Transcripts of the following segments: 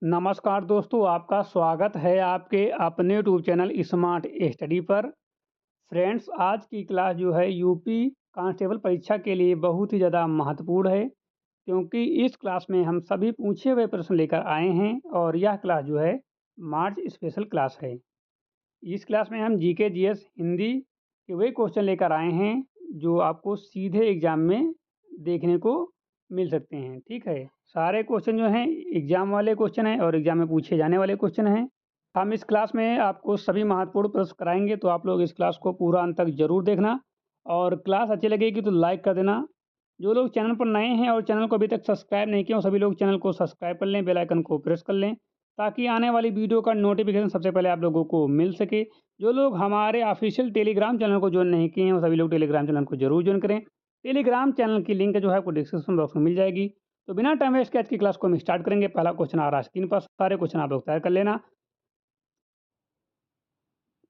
नमस्कार दोस्तों, आपका स्वागत है आपके अपने यूट्यूब चैनल स्मार्ट स्टडी पर। फ्रेंड्स, आज की क्लास जो है यूपी कांस्टेबल परीक्षा के लिए बहुत ही ज़्यादा महत्वपूर्ण है, क्योंकि इस क्लास में हम सभी पूछे हुए प्रश्न लेकर आए हैं और यह क्लास जो है मार्च स्पेशल क्लास है। इस क्लास में हम जीके, जीएस, हिंदी के वही क्वेश्चन लेकर आए हैं जो आपको सीधे एग्ज़ाम में देखने को मिल सकते हैं, ठीक है। सारे क्वेश्चन जो हैं एग्ज़ाम वाले क्वेश्चन हैं और एग्ज़ाम में पूछे जाने वाले क्वेश्चन हैं। हम इस क्लास में आपको सभी महत्वपूर्ण प्रश्न कराएंगे, तो आप लोग इस क्लास को पूरा अंत तक ज़रूर देखना और क्लास अच्छी लगेगी तो लाइक कर देना। जो लोग चैनल पर नए हैं और चैनल को अभी तक सब्सक्राइब नहीं किए हो, सभी लोग चैनल को सब्सक्राइब कर लें, बेल आइकन को प्रेस कर लें, ताकि आने वाली वीडियो का नोटिफिकेशन सबसे पहले आप लोगों को मिल सके। जो लोग हमारे ऑफिशियल टेलीग्राम चैनल को ज्वाइन नहीं किए हैं, वो सभी लोग टेलीग्राम चैनल को जरूर ज्वाइन करें। टेलीग्राम चैनल की लिंक जो है आपको डिस्क्रिप्शन बॉक्स में मिल जाएगी। तो बिना टाइम वेस्ट के आज की क्लास को हम स्टार्ट करेंगे। पहला क्वेश्चन आ रहा है स्क्रीन पर, सारे क्वेश्चन आप लोग तैयार कर लेना।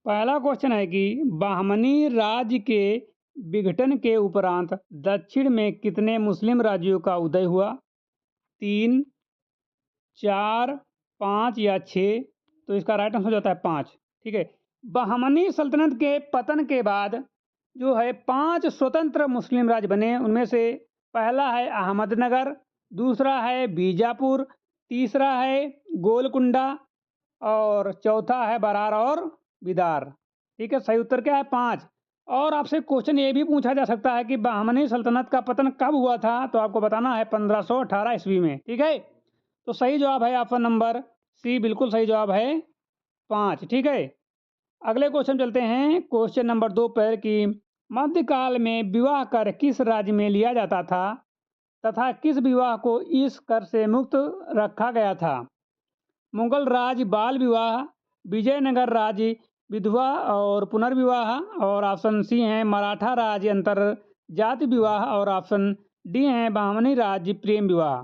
पहला क्वेश्चन है कि बाहमनी राज्य के विघटन के उपरांत दक्षिण में कितने मुस्लिम राज्यों का उदय हुआ? 3, 4, 5 या 6? तो इसका राइट आंसर हो जाता है 5, ठीक है। बहमनी सल्तनत के पतन के बाद जो है 5 स्वतंत्र मुस्लिम राज्य बने। उनमें से पहला है अहमदनगर, दूसरा है बीजापुर, तीसरा है गोलकुंडा और चौथा है बरार और बिदार। ठीक है, सही उत्तर क्या है? 5। और आपसे क्वेश्चन ये भी पूछा जा सकता है कि बहमनी सल्तनत का पतन कब हुआ था? तो आपको बताना है 1518 ईस्वी में, ठीक है। तो सही जवाब है ऑप्शन नंबर सी, बिल्कुल सही जवाब है 5, ठीक है। अगले क्वेश्चन चलते हैं क्वेश्चन नंबर 2 पर कि मध्यकाल में विवाह कर किस राज्य में लिया जाता था तथा किस विवाह को इस कर से मुक्त रखा गया था? मुगल राज बाल विवाह, विजयनगर राज्य विधवा और पुनर्विवाह, और ऑप्शन सी है मराठा राज्य अंतर जाति विवाह, और ऑप्शन डी है बामनी राज्य प्रेम विवाह।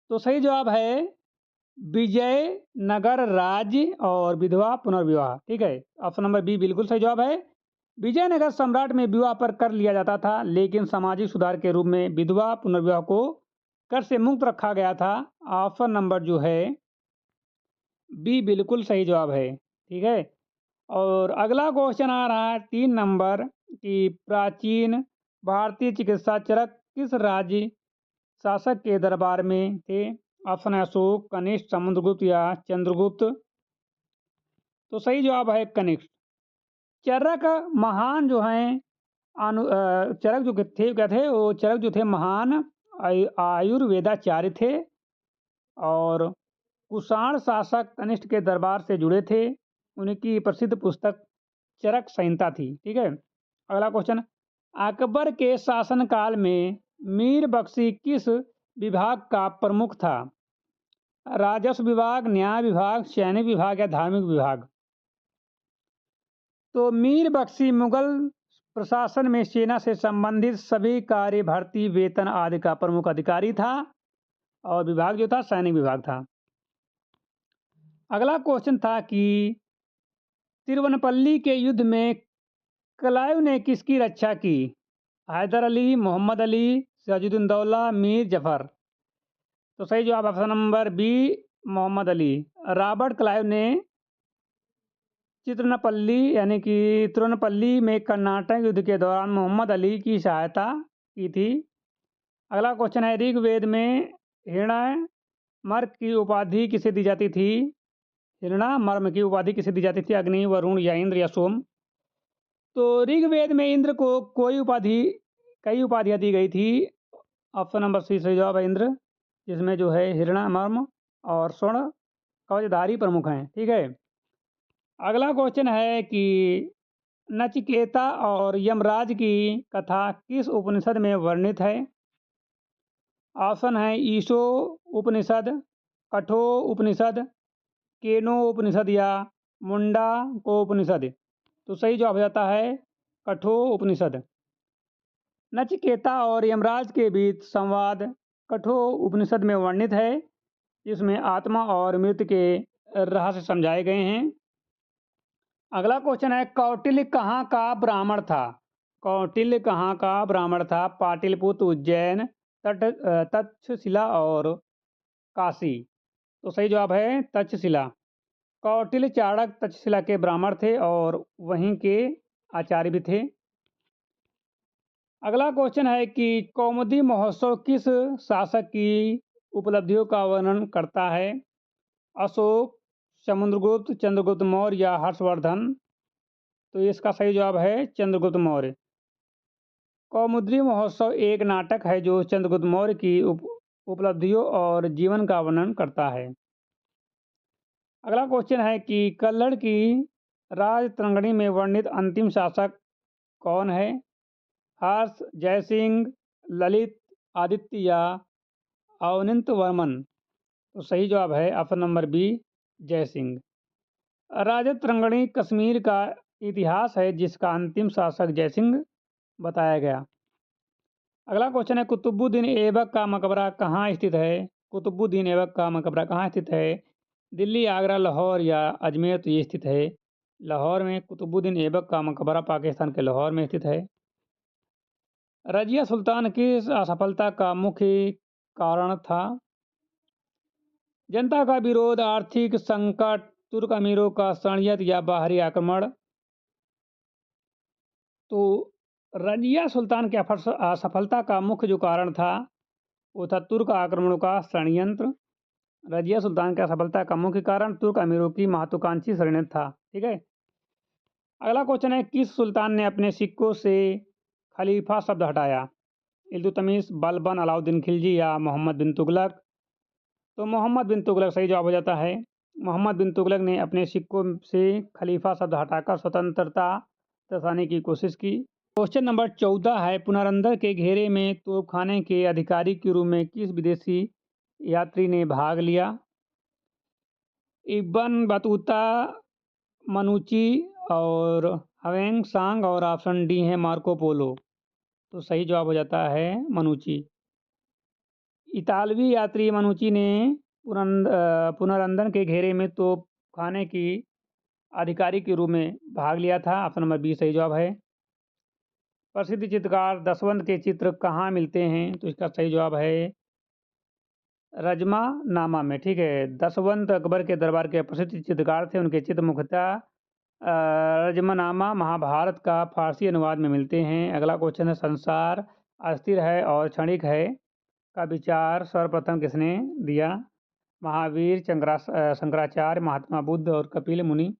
तो सही जवाब है विजयनगर राज्य और विधवा पुनर्विवाह, ठीक है। ऑप्शन नंबर बी बिल्कुल सही जवाब है। विजयनगर सम्राट में विवाह पर कर लिया जाता था, लेकिन सामाजिक सुधार के रूप में विधवा पुनर्विवाह को कर से मुक्त रखा गया था। ऑप्शन नंबर जो है बी बिल्कुल सही जवाब है, ठीक है। और अगला क्वेश्चन आ रहा है 3 नंबर कि प्राचीन भारतीय चिकित्सा चरक किस राज्य शासक के दरबार में थे? ऑप्शन है अशोक, कनिष्क, समुद्रगुप्त या चंद्रगुप्त। तो सही जवाब है कनिष्क। चरक महान जो हैं चरक जो थे क्या थे, वो चरक जो थे महान आयुर्वेदाचार्य थे और कुषाण शासक कनिष्क के दरबार से जुड़े थे। उनकी प्रसिद्ध पुस्तक चरक संहिता थी, ठीक है। अगला क्वेश्चन, अकबर के शासनकाल में मीर बख्शी किस विभाग का प्रमुख था? राजस्व विभाग, न्याय विभाग, सैनिक विभाग या धार्मिक विभाग? तो मीर बख्शी मुगल प्रशासन में सेना से संबंधित सभी कार्य, भर्ती, वेतन आदि का प्रमुख अधिकारी था और विभाग जो था सैनिक विभाग था। अगला क्वेश्चन था कि तिरुवनपल्ली के युद्ध में क्लाइव ने किसकी रक्षा की? हैदर अली, मोहम्मद अली, सिराजुद्दौला, दौला, मीर जफर। तो सही जवाब option number B Mohammad Ali. Robert Clive ने चित्रनपल्ली यानी कि तिरुवनपल्ली में कर्नाटक युद्ध के दौरान मोहम्मद अली की सहायता की थी। अगला क्वेश्चन है ऋग्वेद में हिरण्यमर्क की उपाधि किसे दी जाती थी? हिरण्यमर्क की उपाधि किसे दी जाती थी? अग्नि, वरुण या इंद्र या सोम? तो ऋग्वेद में इंद्र को कई उपाधियां दी गई थी। ऑप्शन नंबर सी सही जवाब है इंद्र, जिसमें जो है हिरण्यमर्क और स्वर्ण कवचधारी प्रमुख हैं, ठीक है। अगला क्वेश्चन है कि नचिकेता और यमराज की कथा किस उपनिषद में वर्णित है? ऑप्शन है ईशो उपनिषद, कठो उपनिषद, केनो उपनिषद या मुंडा को उपनिषद। तो सही जवाब हो जाता है कठो उपनिषद। नचिकेता और यमराज के बीच संवाद कठो उपनिषद में वर्णित है, जिसमें आत्मा और मृत्यु के रहस्य समझाए गए हैं। अगला क्वेश्चन है कौटिल्य कहाँ का ब्राह्मण था? कौटिल्य कहाँ का ब्राह्मण था? पाटलिपुत्र, उज्जैन, तक्षशिला और काशी। तो सही जवाब है तक्षशिला। कौटिल्य चाणक्य तक्षशिला के ब्राह्मण थे और वहीं के आचार्य भी थे। अगला क्वेश्चन है कि कौमुदी महोत्सव किस शासक की उपलब्धियों का वर्णन करता है? अशोक, समुद्रगुप्त, चंद्रगुप्त मौर्य या हर्षवर्धन? तो इसका सही जवाब है चंद्रगुप्त मौर्य। कौमुदी महोत्सव एक नाटक है जो चंद्रगुप्त मौर्य की उपलब्धियों और जीवन का वर्णन करता है। अगला क्वेश्चन है कि कल्लड़ की राजतरंगिणी में वर्णित अंतिम शासक कौन है? हर्ष, जयसिंह, ललित, आदित्य या अवनींद्रवर्मन? तो सही जवाब है option number B, Jaisingh. Rajatarangini Kashmir का इतिहास है जिसका अंतिम शासक जयसिंह बताया गया। अगला क्वेश्चन है कुतुबुद्दीन ऐबक का मकबरा कहाँ स्थित है? कुतुबुद्दीन ऐबक का मकबरा कहाँ स्थित है? दिल्ली, आगरा, लाहौर या अजमेर? तो ये स्थित है लाहौर में। कुतुबुद्दीन ऐबक का मकबरा पाकिस्तान के लाहौर में स्थित है। रजिया सुल्तान की असफलता का मुख्य कारण था? जनता का विरोध, आर्थिक संकट, तुर्क अमीरों का षड्यंत्र या बाहरी आक्रमण? तो रजिया सुल्तान की असफलता का मुख्य जो कारण था वो था तुर्क आक्रमणों का षड्यंत्र। रजिया सुल्तान की असफलता का मुख्य कारण तुर्क अमीरों की महत्वाकांक्षी षड्यंत्र था। ठीक है। अगला क्वेश्चन है किस सुल्तान ने अपने सिक्कों से खलीफा शब्द हटाया? इल्तुतमिश, बलबन, अलाउद्दीन खिलजी या मोहम्मद बिन तुगलक? तो मोहम्मद बिन तुगलक सही जवाब हो जाता है। मोहम्मद बिन तुगलक ने अपने सिक्कों से खलीफा शब्द हटाकर स्वतंत्रता दर्शाने की कोशिश की। क्वेश्चन नंबर 14 है पुनरंदर के घेरे में तोपखाने के अधिकारी के रूप में किस विदेशी यात्री ने भाग लिया? इब्न बतूता, मनुची और हवेंग सांग? और ऑप्शन डी है मार्को पोलो? तो सही जवाब हो जाता है मनुची। इतालवी यात्री मनुची ने पुनरंदन के घेरे में तोपखाने की अधिकारी के रूप में भाग लिया था। ऑप्शन नंबर बी सही जवाब है। प्रसिद्ध चित्रकार दसवंत के चित्र कहाँ मिलते हैं? तो इसका सही जवाब है रजमा नामा में। ठीक है। दसवंत अकबर के दरबार के प्रसिद्ध चित्रकार थे। उनके चित्र मुख्यतः रजमनामा महाभारत का फारसी अनुवाद में मिलते हैं। अगला क्वेश्चन है संसार अस्थिर है और क्षणिक है का विचार सर्वप्रथम किसने दिया? महावीर, शंकराचार्य, महात्मा बुद्ध और कपिल मुनि?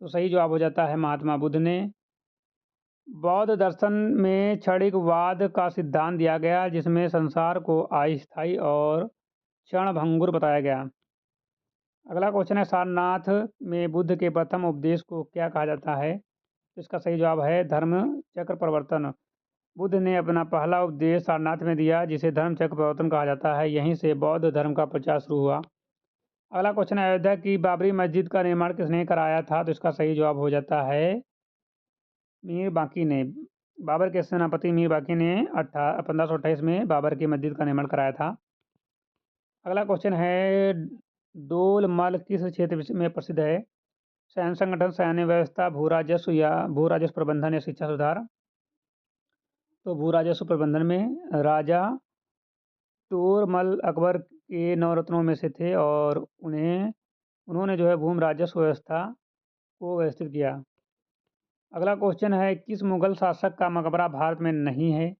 तो सही जवाब हो जाता है महात्मा बुद्ध ने। बौद्ध दर्शन में क्षणिकवाद का सिद्धांत दिया गया जिसमें संसार को अस्थायी और क्षणभंगुर बताया गया। अगला क्वेश्चन है सारनाथ में बुद्ध के प्रथम उपदेश को क्या कहा जाता है? इसका सही जवाब है धर्म चक्र प्रवर्तन। बुद्ध ने अपना पहला उपदेश सारनाथ में दिया जिसे धर्म चक्र प्रवर्तन कहा जाता है। यहीं से बौद्ध धर्म का प्रचार शुरू हुआ। अगला क्वेश्चन है अयोध्या की बाबरी मस्जिद का निर्माण किसने कराया था? तो इसका सही जवाब हो जाता है मीर बाकी ने। बाबर के सेनापति मीर बाकी ने 1528 में बाबर की मस्जिद का निर्माण कराया था। अगला क्वेश्चन है डोल मल किस क्षेत्र में प्रसिद्ध है? सैन्य संगठन, सैन्य व्यवस्था, भू राजस्व या भू राजस्व प्रबंधन या शिक्षा सुधार? तो भू राजस्व प्रबंधन में। राजा तोरमल अकबर के नवरत्नों में से थे और उन्होंने जो है भूमि राजस्व व्यवस्था को व्यवस्थित किया। अगला क्वेश्चन है किस मुगल शासक का मकबरा भारत में नहीं है?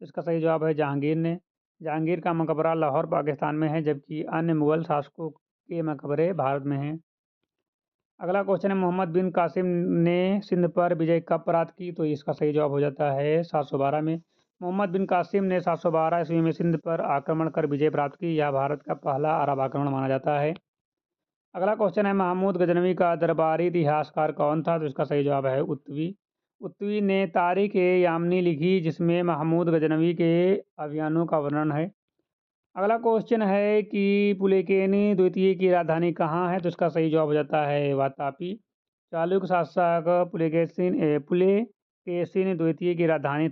इसका सही जवाब है जहांगीर ने। जहांगीर का मकबरा लाहौर पाकिस्तान में है जबकि अन्य मुगल शासकों के मकबरे भारत में हैं। अगला क्वेश्चन है मोहम्मद बिन कासिम ने सिंध पर विजय कब प्राप्त की? तो इसका सही जवाब हो जाता है 712 में। मोहम्मद बिन कासिम ने 712 ईस्वी में सिंध पर आक्रमण कर विजय प्राप्त की। यह भारत का पहला अरब आक्रमण माना जाता है। अगला क्वेश्चन है महमूद गजनवी का दरबारी इतिहासकार कौन था? तो इसका सही जवाब है उत्वी। उत्वी ने तारीख ए यामनी लिखी जिसमें महमूद गजनवी के अभियानों का वर्णन है। अगला क्वेश्चन है कि पुलकेनी द्वितीय की राजधानी कहाँ है? तो इसका सही जवाब हो जाता है वातापी। चालुक्य शासक पुलकेशिन द्वितीय की राजधानी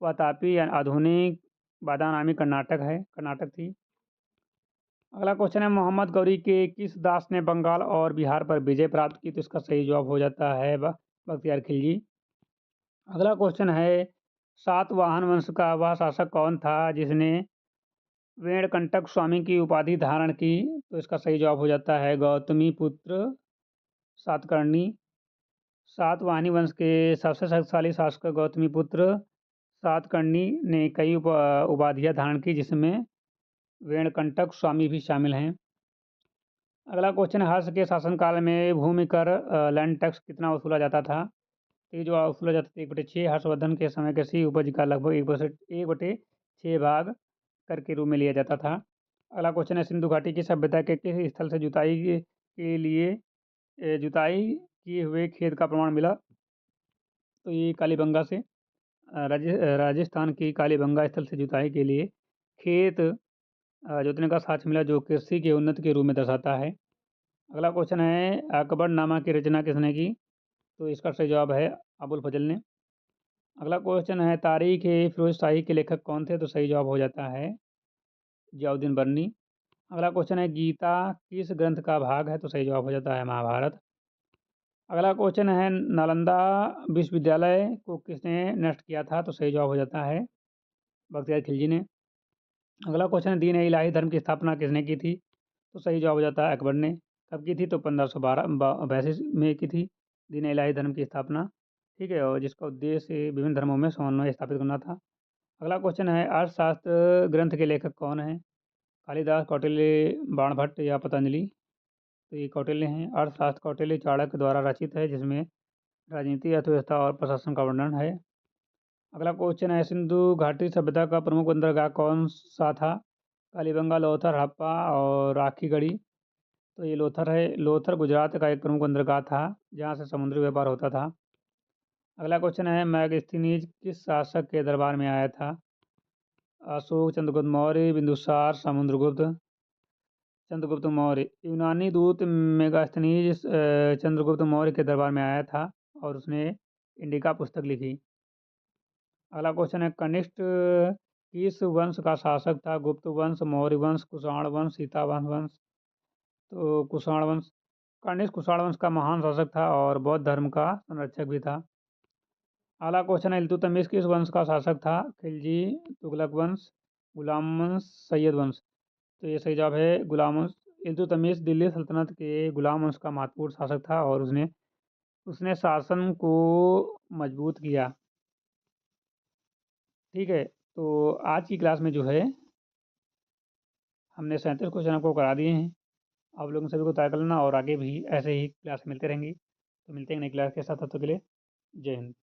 वातापी या आधुनिक बादानामी कर्नाटक थी। अगला क्वेश्चन है मोहम्मद गौरी के किस दास ने बंगाल और बिहार पर विजय प्राप्त की? तो इसका सही जवाब हो जाता है बख्तियार खिलजी। अगला क्वेश्चन है सातवाहन वंश का वह शासक कौन था जिसने वेणकंटक स्वामी की उपाधि धारण की? तो इसका सही जवाब हो जाता है गौतमी पुत्र सातकर्णी। सातवाहनी वंश के सबसे शक्तिशाली शासक गौतमी पुत्र सातकर्णी ने कई उपाधियां धारण की, जिसमें वेणकंटक स्वामी भी शामिल हैं। अगला क्वेश्चन, हर्ष के शासनकाल में भूमि कर लैंड टैक्स कितना वसूला जाता था? तो ये जो वसूला जाता था 1/6। हर्षवर्धन के समय कृषि उपज का लगभग 1/6 भाग कर के रूप में लिया जाता था। अगला क्वेश्चन है, सिंधु घाटी की सभ्यता के किस स्थल से जुताई के लिए जुताई किए हुए खेत का प्रमाण मिला? तो ये कालीबंगा से राजस्थान की कालीबंगा स्थल से जुताई के लिए खेत जोतने का साक्ष्य मिला, जो कृषि के उन्नति के रूप में दर्शाता है। अगला क्वेश्चन है, अकबरनामा की रचना किसने की? तो इसका सही जवाब है अबुल फजल ने। अगला क्वेश्चन है, तारीख ए फिरोज शाही के लेखक कौन थे? तो सही जवाब हो जाता है जियाउद्दीन बर्नी। अगला क्वेश्चन है, गीता किस ग्रंथ का भाग है? तो सही जवाब हो जाता है महाभारत। अगला क्वेश्चन है, नालंदा विश्वविद्यालय को किसने नष्ट किया था? तो सही जवाब हो जाता है बख्तियार खिलजी ने। अगला क्वेश्चन है, दीन ए इलाही धर्म की स्थापना किसने की थी? तो सही जवाब हो जाता है अकबर ने। कब की थी? तो 1582 में की थी दीन ए इलाही धर्म की स्थापना। ठीक है, और जिसका उद्देश्य विभिन्न धर्मों में समन्वय स्थापित करना था। अगला क्वेश्चन है, अर्थशास्त्र ग्रंथ के लेखक कौन है? कालिदास, कौटिल्य, बाणभट्ट या पतंजलि? तो ये कौटिल्य हैं। अर्थशास्त्र कौटिल्य चाणक्य द्वारा रचित है, जिसमें राजनीति, अर्थव्यवस्था और प्रशासन का वर्णन है। अगला क्वेश्चन है, सिंधु घाटी सभ्यता का प्रमुख बंदरगाह कौन सा था? कालीबंगा, लोथर, हड़प्पा और आखीगढ़ी? तो ये लोथर है। लोथर गुजरात का एक प्रमुख बंदरगाह था, जहाँ से समुद्री व्यापार होता था। अगला क्वेश्चन है, मैगस्थनीज किस शासक के दरबार में आया था? अशोक, चंद्रगुप्त मौर्य, बिंदुसार, समुद्रगुप्त? चंद्रगुप्त मौर्य। यूनानी दूत मेगास्थनीज चंद्रगुप्त मौर्य के दरबार में आया था और उसने इंडिका पुस्तक लिखी। अगला क्वेश्चन है, कनिष्क किस वंश का शासक था? गुप्त वंश, मौर्य वंश, कुषाण वंश, सीतावंश वंश? तो कुषाण वंश। कनिष्क कुषाण वंश का महान शासक था और बौद्ध धर्म का संरक्षक भी था। अगला क्वेश्चन है, इल्तुतमिश किस वंश का शासक था? खिलजी, तुगलक वंश, गुलाम वंश, सैयद वंश? तो ये सही जवाब है गुलाम वंश। इल्तुतमिश दिल्ली सल्तनत के गुलाम वंश का महत्वपूर्ण शासक था और उसने उसने शासन को मजबूत किया। ठीक है, तो आज की क्लास में जो है हमने 37 क्वेश्चन आपको करा दिए हैं। आप लोगों सभी को तय कर लेना और आगे भी ऐसे ही क्लास मिलते रहेंगी। तो मिलते हैं नई क्लास के साथ, तब तक के लिए जय हिंद।